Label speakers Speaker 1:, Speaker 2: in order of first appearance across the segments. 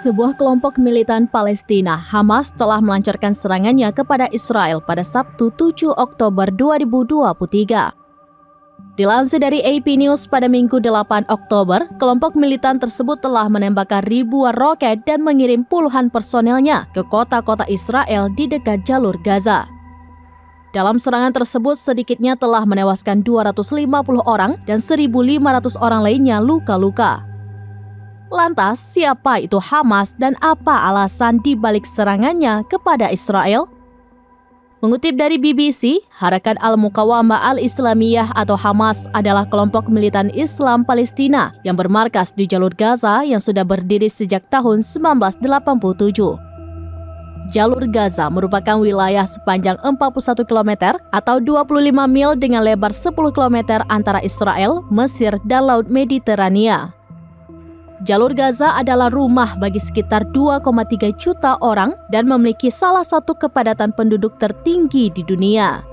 Speaker 1: Sebuah kelompok militan Palestina, Hamas, telah melancarkan serangannya kepada Israel pada Sabtu 7 Oktober 2023. Dilansir dari AP News pada Minggu 8 Oktober, kelompok militan tersebut telah menembakkan ribuan roket dan mengirim puluhan personelnya ke kota-kota Israel di dekat jalur Gaza. Dalam serangan tersebut, sedikitnya telah menewaskan 250 orang dan 1.500 orang lainnya luka-luka. Lantas, siapa itu Hamas dan apa alasan dibalik serangannya kepada Israel? Mengutip dari BBC, Harakat Al-Muqawamah Al-Islamiyah atau Hamas adalah kelompok militan Islam Palestina yang bermarkas di jalur Gaza yang sudah berdiri sejak tahun 1987. Jalur Gaza merupakan wilayah sepanjang 41 km atau 25 mil dengan lebar 10 km antara Israel, Mesir, dan Laut Mediterania. Jalur Gaza adalah rumah bagi sekitar 2,3 juta orang dan memiliki salah satu kepadatan penduduk tertinggi di dunia.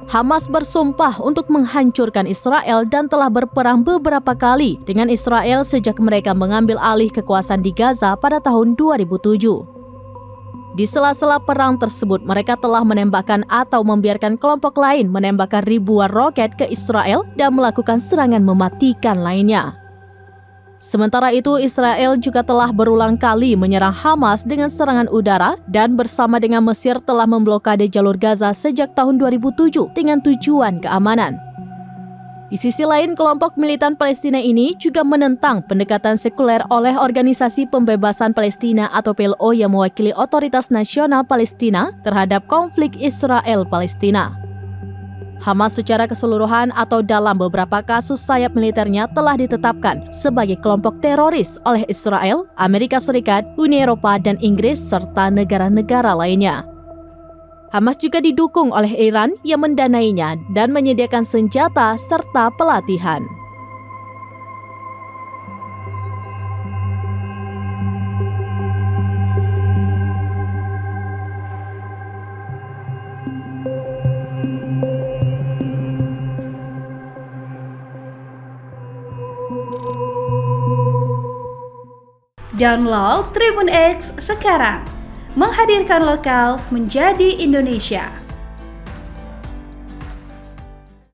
Speaker 1: Hamas bersumpah untuk menghancurkan Israel dan telah berperang beberapa kali dengan Israel sejak mereka mengambil alih kekuasaan di Gaza pada tahun 2007. Di sela-sela perang tersebut, mereka telah menembakkan atau membiarkan kelompok lain menembakkan ribuan roket ke Israel dan melakukan serangan mematikan lainnya. Sementara itu, Israel juga telah berulang kali menyerang Hamas dengan serangan udara dan bersama dengan Mesir telah memblokade jalur Gaza sejak tahun 2007 dengan tujuan keamanan. Di sisi lain, kelompok militan Palestina ini juga menentang pendekatan sekuler oleh Organisasi Pembebasan Palestina atau PLO yang mewakili Otoritas Nasional Palestina terhadap konflik Israel-Palestina. Hamas secara keseluruhan atau dalam beberapa kasus sayap militernya telah ditetapkan sebagai kelompok teroris oleh Israel, Amerika Serikat, Uni Eropa, dan Inggris, serta negara-negara lainnya. Hamas juga didukung oleh Iran yang mendanainya dan menyediakan senjata serta pelatihan.
Speaker 2: Download Tribun X sekarang, menghadirkan lokal menjadi Indonesia.